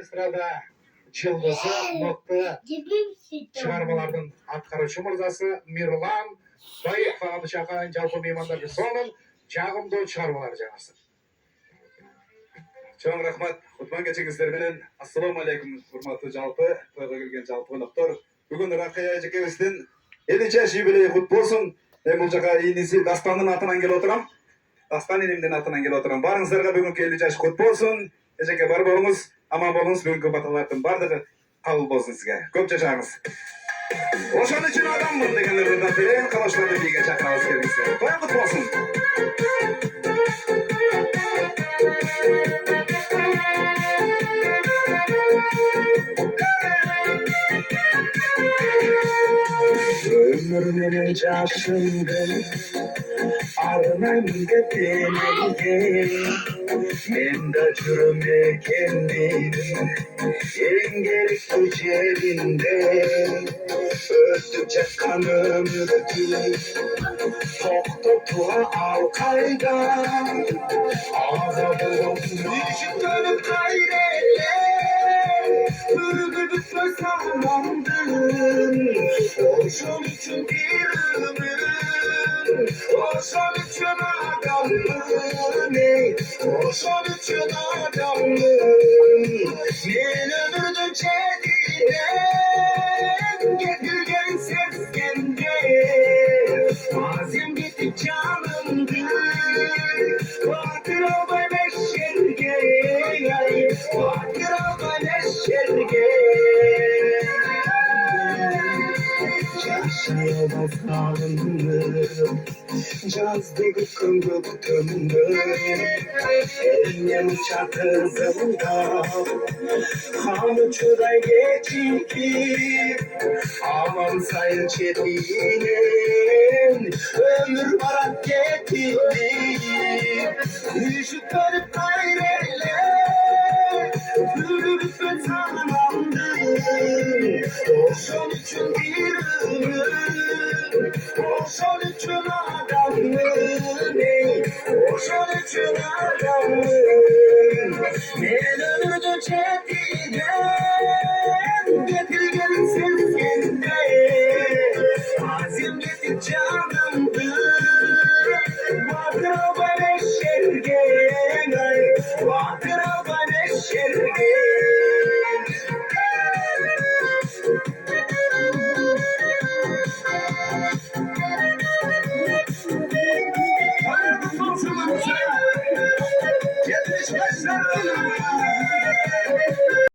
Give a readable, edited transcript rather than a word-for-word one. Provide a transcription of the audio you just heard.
эстрада жылдызы мыкты чыгармалардын аткаруучу мырзасы Мирлан Байыковду чакырган жалпы меймандарды сонун жагымдуу чыгармалар жаңырсын. Чоң рахмат. Кутман кечиңиздер менен. Ассаламу алейкум, урматтуу жалпы тойго келген жалпы коноктор. Бүгүн Ракыя эжекебиздин 50 жаш юбилейи кут болсун. Мен бул жака иниси Дастандын атынан келип отурам. Дастан инимдин атынан келип отурам. Барыңыздарга бүгүнкү 50 жаш кут болсун. Эжеке бар болуңуз, аман болуңуз. Бүгүнкү баталардын бардыгы кабыл болсун сизге. Көп жашаңыз. Ошон үчүн адаммын дегендерди да берем. Калашларды бийге чакырабыз келиңиздер. Той кут болсун. Ömrümün yaşımdım, arman getirmeydi. Men de cürme kendim, en gerekli yerinde. Öldükçe kanım ürktü, toktukla al kayda. Azabım düşüp dönüp gayrele, ürgüdüp sağlamdın. Oşun için bir ömür, oşun için adamım, oşun için adamım. Men ömürdün çetine, getirgen sesgende, mazim gitti canımdı, hatıra beşerge, hatıra beşerge. Yaşaya bakalım, cazdık kıngıktımdır. Elim çatızımda, kanı çuray geçip, aman sayın çetinin, ömür barak getirip, düşüp dönüp gayrele, yürüp ben sanamdım. Oşun için bir ömür, oşun için adamım, oşun için adamım. Men ömürdün çetin,